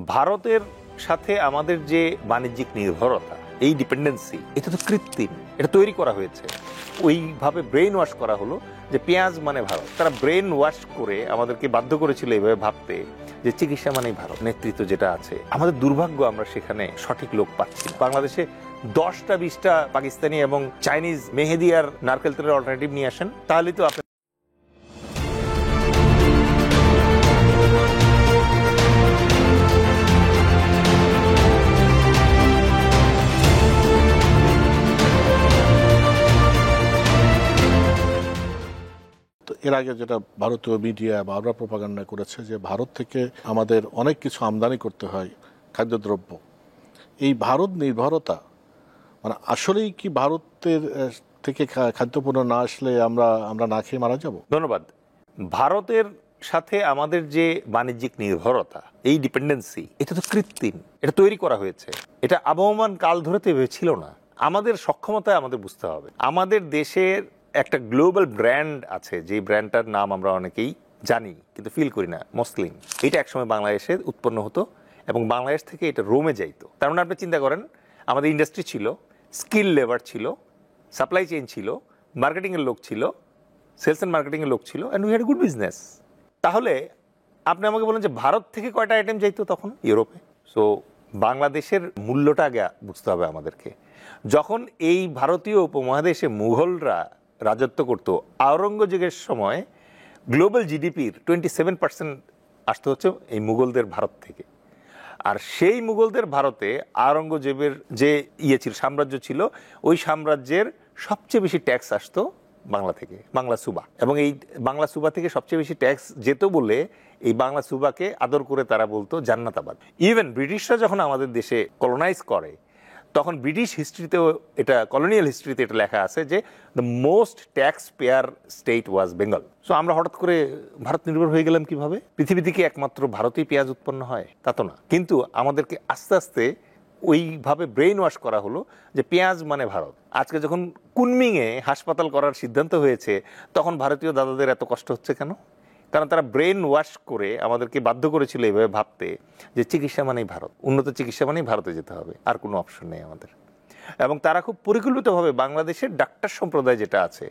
ভারতের সাথে আমাদের যে বাণিজ্যিক নির্ভরতা, এই ডিপেন্ডেন্সি, এটা তো কৃত্রিম, এটা তৈরি করা হয়েছে। ওইভাবে ব্রেন ওয়াশ করা হলো যে পেঁয়াজ মানে ভারত। তারা ব্রেন ওয়াশ করে আমাদেরকে বাধ্য করেছিল এইভাবে ভাবতে যে চিকিৎসা মানেই ভারত। নেতৃত্ব যেটা আছে, আমাদের দুর্ভাগ্য আমরা সেখানে সঠিক লোক পাচ্ছি। বাংলাদেশে 10টা 20টা পাকিস্তানি এবং চাইনিজ মেহেদি আর নারকেল তেলের অল্টারনেটিভ নিয়ে আসেন, তাহলে তো আপনি এর আগে যেটা ভারতীয় মিডিয়া বা আমরা প্রপাগান্ডা করেছে যে ভারত থেকে আমাদের অনেক কিছু আমদানি করতে হয় খাদ্যদ্রব্য। এই ভারত নির্ভরতা মানে আসলেই কি ভারতের থেকে খাদ্যপণ্য না আসলে আমরা না খেয়ে মারা যাব? ধন্যবাদ। ভারতের সাথে আমাদের যে বাণিজ্যিক নির্ভরতা, এই ডিপেন্ডেন্সি, এটা তো কৃত্রিম, এটা তৈরি করা হয়েছে। এটা আবহমান কাল ধরে তো ছিল না। আমাদের সক্ষমতায় আমাদের বুঝতে হবে। আমাদের দেশের একটা গ্লোবাল ব্র্যান্ড আছে, যে ব্র্যান্ডটার নাম আমরা অনেকেই জানি কিন্তু ফিল করি না, মুসলিম। এটা একসময় বাংলাদেশে উৎপন্ন হতো এবং বাংলাদেশ থেকে এটা রোমে যাইতো। তার মানে আপনি চিন্তা করেন, আমাদের ইন্ডাস্ট্রি ছিল, স্কিল লেবার ছিল, সাপ্লাই চেইন ছিল, মার্কেটিংয়ের লোক ছিল, সেলস অ্যান্ড মার্কেটিংয়ের লোক ছিল, and we had good business. তাহলে আপনি আমাকে বলেন যে ভারত থেকে কয়টা আইটেম যাইতো তখন ইউরোপে? সো বাংলাদেশের মূল্যটা আগে বুঝতে হবে আমাদেরকে। যখন এই ভারতীয় উপমহাদেশে মুঘলরা রাজত্ব করতো, আওরঙ্গজেবের সময় গ্লোবাল জিডিপির 27% আসতে হচ্ছে এই মুঘলদের ভারত থেকে। আর সেই মুঘলদের ভারতে আওরঙ্গজেবের যে ছিল, সাম্রাজ্য ছিল, ওই সাম্রাজ্যের সবচেয়ে বেশি ট্যাক্স আসতো বাংলা থেকে, বাংলা সুবা। এবং এই বাংলা সুবা থেকে সবচেয়ে বেশি ট্যাক্স যেত বলে এই বাংলা সুবাকে আদর করে তারা বলতো জান্নাতাবাদ। ইভেন ব্রিটিশরা যখন আমাদের দেশে কলোনাইজ করে, তখন ব্রিটিশ হিস্ট্রিতেও, এটা কলোনিয়াল হিস্ট্রিতে এটা লেখা আছে যে the most tax payer state was Bengal. So আমরা হঠাৎ করে ভারত নির্ভর হয়ে গেলাম কিভাবে? পৃথিবী থেকে একমাত্র ভারতেই পেঁয়াজ উৎপন্ন হয়, তা তো না। কিন্তু আমাদেরকে আস্তে আস্তে ওইভাবে ব্রেন ওয়াশ করা হলো যে পেঁয়াজ মানে ভারত। আজকে যখন কুনমিংয়ে হাসপাতাল করার সিদ্ধান্ত হয়েছে, তখন ভারতীয় দাদাদের এত কষ্ট হচ্ছে কেন? কারণ তারা ব্রেন ওয়াশ করে আমাদেরকে বাধ্য করেছিল এইভাবে ভাবতে যে চিকিৎসা মানেই ভারত, উন্নত চিকিৎসা মানেই ভারতে যেতে হবে, আর কোনো অপশন নেই আমাদের। এবং তারা খুব পরিকল্পিতভাবে বাংলাদেশের ডাক্তার সম্প্রদায় যেটা আছে,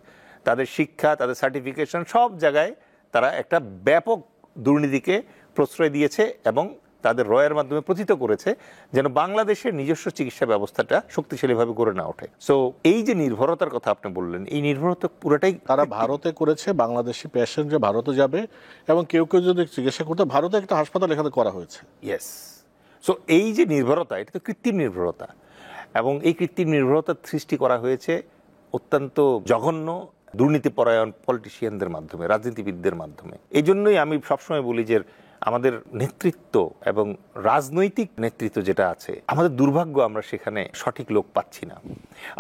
তাদের শিক্ষা, তাদের সার্টিফিকেশন, সব জায়গায় তারা একটা ব্যাপক দুর্নীতিকে প্রশ্রয় দিয়েছে এবং তাদের রয়ের মাধ্যমে প্রথিত করেছে যেন বাংলাদেশের নিজস্ব চিকিৎসা ব্যবস্থাটা শক্তিশালীভাবে গড়ে না ওঠে। সো এই যে নির্ভরতার কথা আপনি বললেন, এই নির্ভরতা পুরোটাই তারা ভারতে করেছে। বাংলাদেশি পেশেন্ট যে ভারতে যাবে এবং কেউ কেউ যদি চিকিৎসা করতে, ভারতে একটা হাসপাতাল এখানে করা হয়েছে। ইয়েস। সো এই যে নির্ভরতা, এটা তো কৃত্রিম নির্ভরতা, এবং এই কৃত্রিম নির্ভরতার সৃষ্টি করা হয়েছে অত্যন্ত জঘন্য দুর্নীতিপরায়ণ পলিটিশিয়ানদের মাধ্যমে, রাজনীতিবিদদের মাধ্যমে। এই জন্যই আমি সবসময় বলি যে আমাদের নেতৃত্ব এবং রাজনৈতিক নেতৃত্ব যেটা আছে, আমাদের দুর্ভাগ্য আমরা সেখানে সঠিক লোক পাচ্ছি না।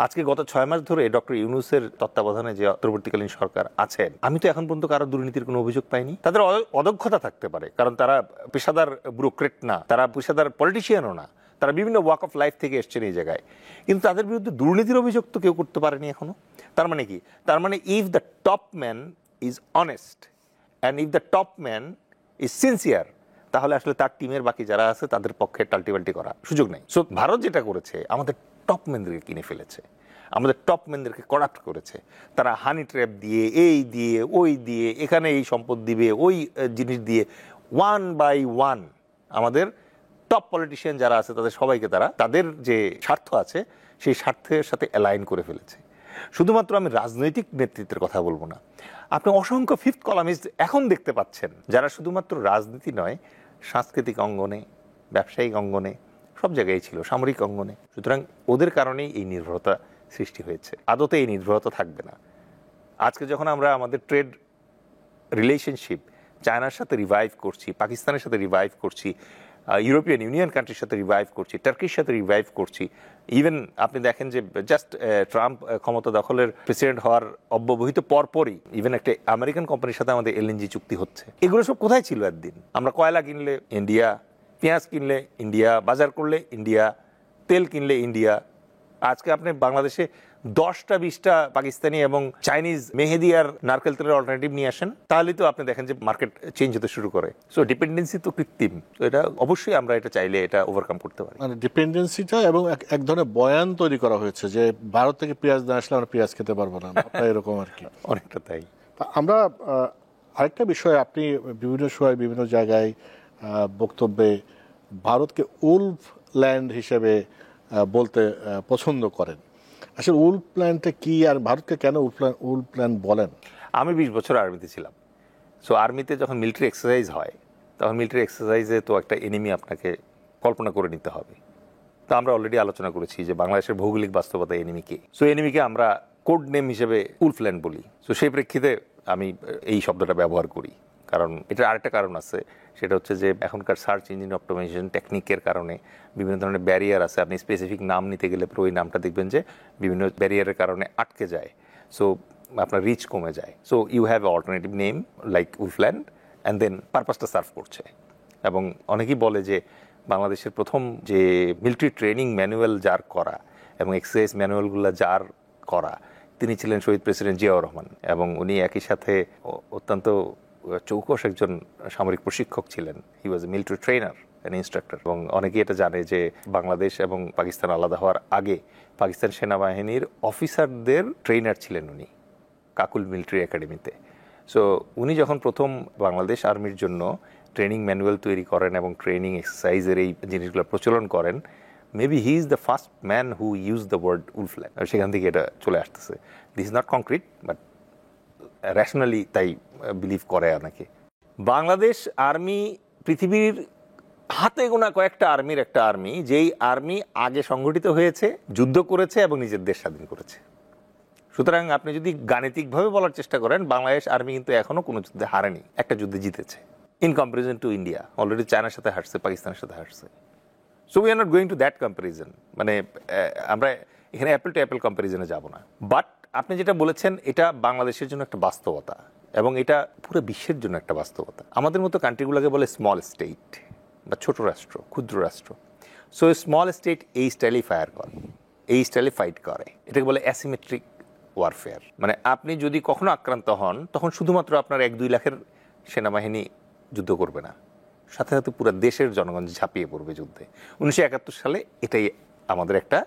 আজকে গত 6 মাস ধরে ডক্টর ইউনূসের তত্ত্বাবধানে যে অন্তর্বর্তীকালীন সরকার আছেন, আমি তো এখন পর্যন্ত কারো দুর্নীতির কোনো অভিযোগ পাইনি। তাদের অদক্ষতা থাকতে পারে, কারণ তারা পেশাদার ব্যুরোক্রেট না, তারা পেশাদার পলিটিশিয়ানও না, তারা বিভিন্ন ওয়াক অফ লাইফ থেকে এসছেন এই জায়গায়, কিন্তু তাদের বিরুদ্ধে দুর্নীতির অভিযোগ তো কেউ করতে পারেনি এখনো। তার মানে কি? তার মানে if the top man is honest and if the top man is sincere, তাহলে আসলে তার টিমের বাকি যারা আছে তাদের পক্ষে টাল্টিবাল্টি করার সুযোগ নেই। সো ভারত যেটা করেছে, আমাদের টপ ম্যানদেরকে কিনে ফেলেছে, আমাদের টপ ম্যানদেরকে করাপ্ট করেছে। তারা হানি ট্র্যাপ দিয়ে, এই দিয়ে, ওই দিয়ে, এখানে এই সম্পদ দিবে, ওই জিনিস দিয়ে, ওয়ান বাই ওয়ান আমাদের টপ পলিটিশিয়ান যারা আছে তাদের সবাইকে তারা তাদের যে স্বার্থ আছে সেই স্বার্থের সাথে অ্যালাইন করে ফেলেছে। শুধুমাত্র আমি রাজনৈতিক নেতৃত্বের কথা বলবো না, আপনি অসংখ্য ফিফথ কলামিস্ট এখন দেখতে পাচ্ছেন যারা শুধুমাত্র রাজনীতি নয়, সাংস্কৃতিক অঙ্গনে, ব্যবসায়িক অঙ্গনে, সব জায়গায় ছিল, সামরিক অঙ্গনে। সুতরাং ওদের কারণেই এই নির্ভরতা সৃষ্টি হয়েছে। আদতে এই নির্ভরতা থাকবে না। আজকে যখন আমরা আমাদের ট্রেড রিলেশনশিপ চায়নার সাথে রিভাইভ করছি, পাকিস্তানের সাথে রিভাইভ করছি, ইউরোপিয়ান ইউনিয়ন কান্ট্রির সাথে রিভাইভ করছি, টার্কির সাথে রিভাইভ করছি, ইভেন আপনি দেখেন যে জাস্ট ট্রাম্প ক্ষমতা দখলের প্রেসিডেন্ট হওয়ার অব্যবহিত পরপরই ইভেন একটা আমেরিকান কোম্পানির সাথে আমাদের এলএনজি চুক্তি হচ্ছে। এগুলো সব কোথায় ছিল একদিন? আমরা কয়লা কিনলে ইন্ডিয়া, পেঁয়াজ কিনলে ইন্ডিয়া, বাজার করলে ইন্ডিয়া, তেল কিনলে ইন্ডিয়া। আজকে আপনি বাংলাদেশে 10টা 20টা পাকিস্তানি এবং চাইনিজ মেহেদি আর নারকেল তেলের অল্টারনেটিভ নিয়ে আসেন, তাহলেই তো আপনি দেখেন যে মার্কেট চেঞ্জ হতে শুরু করে। সো ডিপেন্ডেন্সি তো কৃত্রিম, তো এটা অবশ্যই আমরা এটা চাইলে এটা ওভারকাম করতে পারি। মানে ডিপেন্ডেন্সিটা এবং এক ধরনের বয়ান তৈরি করা হয়েছে যে ভারত থেকে পেঁয়াজ না আসলে আমরা পেঁয়াজ খেতে পারবো না, এরকম আর কি। অনেকটা তাই। আমরা আরেকটা বিষয়, আপনি বিভিন্ন সময় বিভিন্ন জায়গায় বক্তব্যে ভারতকে উলফ ল্যান্ড হিসেবে বলতে পছন্দ করেন। আসলে উলফ ল্যান্ডটা কি, আর ভারতকে কেন উলফ ল্যান্ড বলেন? আমি 20 বছর আর্মিতে ছিলাম। সো আর্মিতে যখন মিলিটারি এক্সারসাইজ হয়, তখন মিলিটারি এক্সারসাইজে তো একটা এনিমি আপনাকে কল্পনা করে নিতে হবে। তো আমরা অলরেডি আলোচনা করেছি যে বাংলাদেশের ভৌগোলিক বাস্তবতা এনিমিকে, সো এনিমিকে আমরা কোড নেম হিসেবে উলফ ল্যান্ড বলি। সো সেই প্রেক্ষিতে আমি এই শব্দটা ব্যবহার করি, কারণ এটার আরেকটা কারণ আছে, সেটা হচ্ছে যে এখনকার সার্চ ইঞ্জিন অপটিমাইজেশন টেকনিকের কারণে বিভিন্ন ধরনের ব্যারিয়ার আছে। আপনি স্পেসিফিক নাম নিতে গেলে ওই নামটা দেখবেন যে বিভিন্ন ব্যারিয়ারের কারণে আটকে যায়, সো আপনার রিচ কমে যায়। So you have a alternative name like Wolfland and then পারপাসটা সার্ভ করছে। এবং অনেকেই বলে যে বাংলাদেশের প্রথম যে মিলিটারি ট্রেনিং ম্যানুয়াল যার করা এবং এক্সারসাইজ ম্যানুয়ালগুলো যার করা, তিনি ছিলেন শহীদ প্রেসিডেন্ট জিয়াউর রহমান, এবং উনি একই সাথে অত্যন্ত চৌকস একজন সামরিক প্রশিক্ষক ছিলেন। He was a military trainer and instructor. এবং অনেকেই এটা জানে যে বাংলাদেশ এবং পাকিস্তান আলাদা হওয়ার আগে পাকিস্তান সেনাবাহিনীর অফিসারদের ট্রেনার ছিলেন উনি কাকুল মিলিটারি একাডেমিতে। সো উনি যখন প্রথম বাংলাদেশ আর্মির জন্য ট্রেনিং ম্যানুয়াল তৈরি করেন এবং ট্রেনিং এক্সারসাইজের এই জিনিসগুলো প্রচলন করেন, maybe he is the first man who use the word Wolfland. সেখান থেকে এটা চলে আসতেছে। This is not concrete, but rationally তাই বিলিভ করে অনেকে। বাংলাদেশ আর্মি পৃথিবীর হাতে গোনা কয়েকটা আর্মির একটা আর্মি, যেই আর্মি আগে সংগঠিত হয়েছে, যুদ্ধ করেছে এবং নিজের দেশ স্বাধীন করেছে। সুতরাং আপনি যদি গাণিতিকভাবে বলার চেষ্টা করেন, বাংলাদেশ আর্মি কিন্তু এখনো কোনো যুদ্ধে হারেনি, একটা যুদ্ধে জিতেছে। In comparison to India, already চায়নার সাথে হারছে, পাকিস্তানের সাথে হারছে। So we are not going to that comparison. মানে আমরা এখানে অ্যাপেল টু অ্যাপেল কম্পারিজনে যাব না। বাট আপনি যেটা বলেছেন এটা বাংলাদেশের জন্য একটা বাস্তবতা, এবং এটা পুরো বিশ্বের জন্য একটা বাস্তবতা। আমাদের মতো কান্ট্রিগুলোকে বলে স্মল স্টেট বা ছোট রাষ্ট্র, ক্ষুদ্র রাষ্ট্র। সো স্মল স্টেট এই স্টাইলেই ফায়ার করে, এই স্টাইলে ফাইট করে। এটাকে বলে অ্যাসিমেট্রিক ওয়ারফেয়ার। মানে আপনি যদি কখনো আক্রান্ত হন, তখন শুধুমাত্র আপনার 1-2 লাখের সেনাবাহিনী যুদ্ধ করবে না, সাথে সাথে পুরো দেশের জনগণ ঝাঁপিয়ে পড়বে যুদ্ধে। 1971 সালে এটাই আমাদের একটা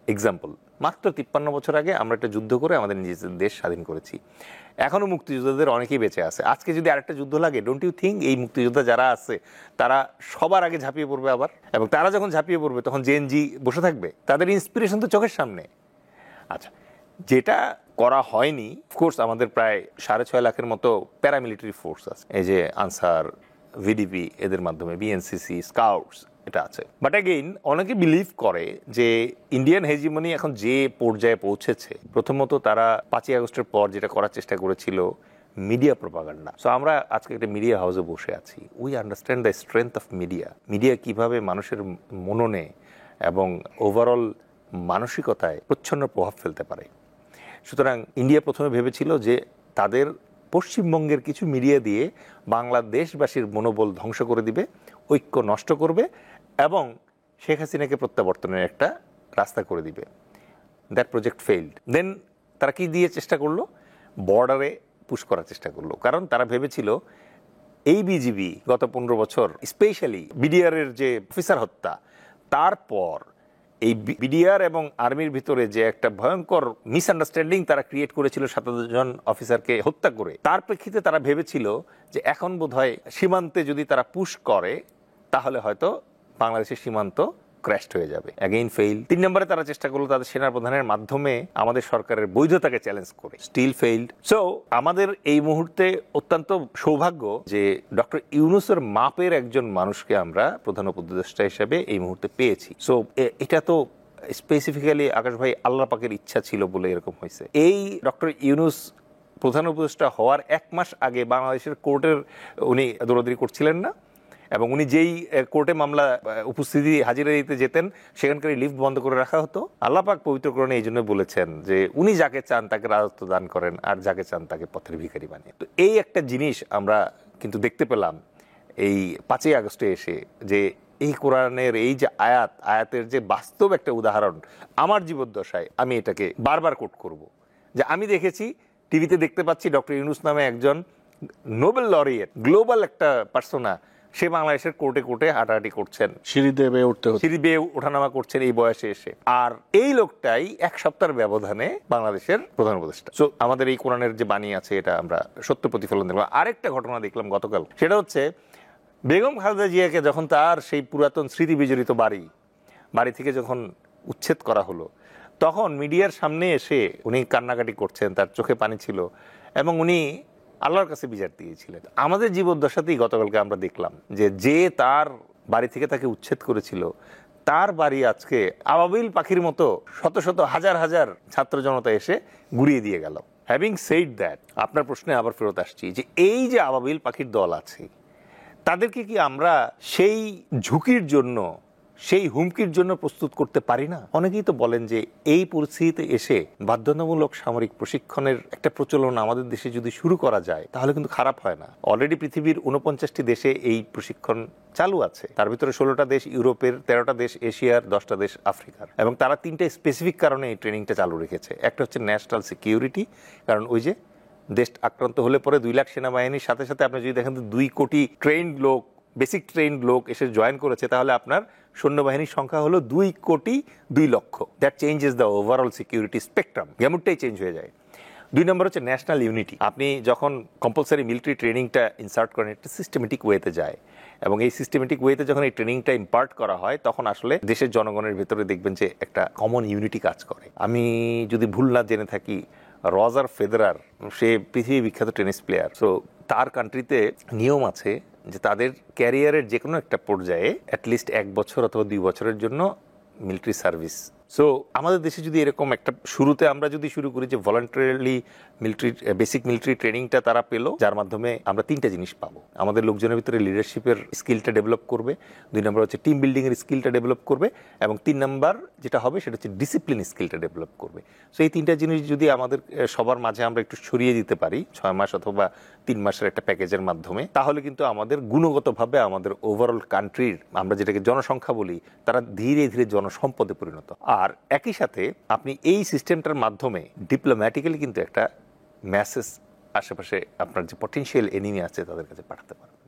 এক্সাম্পল। মাত্র 53 বছর আগে আমরা একটা যুদ্ধ করে আমাদের নিজেদের দেশ স্বাধীন করেছি। এখনও মুক্তিযোদ্ধাদের অনেকেই বেঁচে আছে। আজকে যদি আরেকটা যুদ্ধ লাগে, ডোন্ট ইউ থিঙ্ক এই মুক্তিযোদ্ধা যারা আছে তারা সবার আগে ঝাঁপিয়ে পড়বে আবার? এবং তারা যখন ঝাঁপিয়ে পড়বে তখন জেএনজি বসে থাকবে, তাদের ইন্সপিরেশন তো চোখের সামনে। আচ্ছা, যেটা করা হয়নি, অফকোর্স আমাদের প্রায় 6.5 লাখের মতো প্যারামিলিটারি ফোর্স আছে, এই যে আনসার, ভিডিপি, এদের মাধ্যমে বিএনসিসি, স্কাউটস, এটা আছে। বাট অ্যাগেইন অনেকে বিলিভ করে যে ইন্ডিয়ান হেজিমনি এখন যে পর্যায়ে পৌঁছেছে, প্রথমত তারা 5ই আগস্টের পর যেটা করার চেষ্টা করেছিল, মিডিয়া প্রপাগান্ডা। সো আমরা আজকে একটা মিডিয়া হাউসে বসে আছি। We understand the strength of media. Media কিভাবে মানুষের মননে এবং ওভারঅল মানসিকতায় প্রচ্ছন্ন প্রভাব ফেলতে পারে। সুতরাং ইন্ডিয়া প্রথমে ভেবেছিল যে তাদের পশ্চিমবঙ্গের কিছু মিডিয়া দিয়ে বাংলাদেশবাসীর মনোবল ধ্বংস করে দিবে, ঐক্য নষ্ট করবে এবং শেখ হাসিনাকে প্রত্যাবর্তনের একটা রাস্তা করে দিবে। That project field. দেন তারা কি দিয়ে চেষ্টা করলো? বর্ডারে পুশ করার চেষ্টা করলো। কারণ তারা ভেবেছিল এই বিজিবি গত 15 বছর, স্পেশালি বিডিআরের যে অফিসার হত্যা, তারপর এই বিডিআর এবং আর্মির ভিতরে যে একটা ভয়ঙ্কর মিসআন্ডারস্ট্যান্ডিং তারা ক্রিয়েট করেছিল 27 জন অফিসারকে হত্যা করে, তার প্রেক্ষিতে তারা ভেবেছিল যে এখন বোধহয় সীমান্তে যদি তারা পুশ করে তাহলে হয়তো বাংলাদেশের সীমান্ত ক্র্যাশড হয়ে যাবে। Again fail. 3 নম্বরে তারা চেষ্টা করলো তাদের সেনাপ্রধানের মাধ্যমে আমাদের সরকারের বৈধতাকে চ্যালেঞ্জ করে, স্টিল ফেইল্ড। সো আমাদের এই মুহূর্তে অত্যন্ত সৌভাগ্য যে ডক্টর ইউনূসের মাপের একজন মানুষকে আমরা প্রধান উপদেষ্টা হিসেবে এই মুহূর্তে পেয়েছি। সো এটা তো স্পেসিফিক্যালি আকাশ ভাই আল্লাহ পাকের ইচ্ছা ছিল বলে এরকম হয়েছে। এই ডক্টর ইউনূস প্রধান উপদেষ্টা হওয়ার 1 মাস আগে বাংলাদেশের কোর্টের উনি দৌড়াদৌড়ি করছিলেন না, এবং উনি যেই কোর্টে মামলা উপস্থিতি হাজিরা দিতে যেতেন সেখানকার লিফট বন্ধ করে রাখা হতো। আল্লাহ পাক পবিত্র কোরআনে এই জন্য বলেছেন যে উনি যাকে চান তাকে রাজত্ব দান করেন আর যাকে চান তাকে পথের ভিখারি বানিয়ে। তো এই একটা জিনিস আমরা কিন্তু দেখতে পেলাম এই 5ই আগস্টে এসে, যে এই কোরআনের এই যে আয়াতের যে বাস্তব একটা উদাহরণ আমার জীবদ্দশায় আমি এটাকে বারবার কোট করব, যে আমি দেখেছি টিভিতে দেখতে পাচ্ছি ডক্টর ইউনূস নামে একজন নোবেল লরিয়েট, গ্লোবাল একটা পার্সোনা, সে বাংলাদেশের কোর্টে কোর্টে হাঁটাহাঁটি করছেন, সিঁড়ি দিয়ে বেয়ে উঠতে হচ্ছে। সিঁড়ি বেয়ে ওঠানামা করছেন এই বয়সে এসে। আর এই লোকটাই এক সপ্তাহের ব্যবধানে বাংলাদেশের প্রধান উপদেষ্টা। সো আমাদের এই কোরআনের যে বাণী আছে এটা আমরা সত্য প্রতিফলন দেখলাম। আরেকটা ঘটনা দেখলাম গতকাল, সেটা হচ্ছে বেগম খালেদা জিয়াকে যখন তার সেই পুরাতন স্মৃতি বিজড়িত বাড়ি থেকে যখন উচ্ছেদ করা হলো, তখন মিডিয়ার সামনে এসে উনি কান্নাকাটি করছেন, তার চোখে পানি ছিল এবং উনি আল্লাহর কাছে বিচার দিয়েছিলেন। আমাদের জীবদ্দশাতেই গতকালকে আমরা দেখলাম যে তার বাড়ি থেকে তাকে উচ্ছেদ করেছিল, তার বাড়ি আজকে আবাবিল পাখির মতো শত শত হাজার হাজার ছাত্র জনতা এসে গুড়িয়ে দিয়ে গেল। হ্যাভিং সেইড দ্যাট, আপনার প্রশ্নে আবার ফেরত আসছি যে এই যে আবাবিল পাখির দল আছে, তাদেরকে কি আমরা সেই ঝুঁকির জন্য, সেই হুমকির জন্য প্রস্তুত করতে পারি না? অনেকেই তো বলেন যে এই পরিস্থিতিতে এসে বাধ্যতামূলক সামরিক প্রশিক্ষণের একটা প্রচলন আমাদের দেশে যদি শুরু করা যায় তাহলে কিন্তু খারাপ হয় না। অলরেডি পৃথিবীর 49টি দেশে এই প্রশিক্ষণ চালু আছে, তার ভিতরে 16টা দেশ ইউরোপের, 13টা দেশ এশিয়ার, 10টা দেশ আফ্রিকার, এবং তারা 3টে স্পেসিফিক কারণে এই ট্রেনিংটা চালু রেখেছে। একটা হচ্ছে ন্যাশনাল সিকিউরিটি, কারণ ওই যে দেশ আক্রান্ত হলে পরে 2 লাখ সেনাবাহিনীর সাথে সাথে আপনি যদি দেখেন 2 কোটি ট্রেন্ড লোক, বেসিক ট্রেন্ড লোক এসে জয়েন করেছে, তাহলে আপনার সৈন্যবাহিনীর সংখ্যা হলো 2 crore 2 lakh. That changes the overall security spectrum, গেমুরটাই চেঞ্জ হয়ে যায়। 2 নম্বর হচ্ছে ন্যাশনাল ইউনিটি। আপনি যখন কম্পালসারি মিলিটারি ট্রেনিংটা ইনসার্ট করেন, একটা সিস্টেমেটিক ওয়েতে যায়, এবং এই সিস্টেমেটিক ওয়েতে যখন এই ট্রেনিংটা ইম্পার্ট করা হয় তখন আসলে দেশের জনগণের ভেতরে দেখবেন যে একটা কমন ইউনিটি কাজ করে। আমি যদি ভুল না জেনে থাকি, রজার ফেদেরার, সে পৃথিবী বিখ্যাত টেনিস প্লেয়ার, সো তার কান্ট্রিতে নিয়ম আছে যে তাদের ক্যারিয়ারের যে কোনো একটা পর্যায়ে অ্যাটলিস্ট 1 বছর অথবা 2 বছরের জন্য মিলিটারি সার্ভিস। সো আমাদের দেশে যদি এরকম একটা শুরুতে আমরা যদি শুরু করি যে ভলান্টারিলি মিলিটারি বেসিক মিলিটারি ট্রেনিংটা তারা পেলো, যার মাধ্যমে আমরা 3টা জিনিস পাবো। আমাদের লোকজনের ভিতরে লিডারশিপের স্কিলটা ডেভেলপ করবে, 2 নম্বর হচ্ছে টিম বিল্ডিং এর স্কিলটা ডেভেলপ করবে, এবং 3 নম্বর যেটা হবে সেটা হচ্ছে ডিসিপ্লিন স্কিলটা ডেভেলপ করবে। সো এই 3টা জিনিস যদি আমাদের সবার মাঝে আমরা একটু ছড়িয়ে দিতে পারি 6 মাস অথবা 3 মাসের একটা প্যাকেজের মাধ্যমে, তাহলে কিন্তু আমাদের গুণগতভাবে আমাদের ওভারঅল কান্ট্রির, আমরা যেটাকে জনসংখ্যা বলি, তারা ধীরে ধীরে জনসম্পদে পরিণত। আর একই সাথে আপনি এই সিস্টেমটার মাধ্যমে ডিপ্লোম্যাটিক্যালি কিন্তু একটা মেসেজ আশেপাশে আপনার যে পটেনশিয়াল এনিমি আছে তাদের কাছে পাঠাতে পারবেন।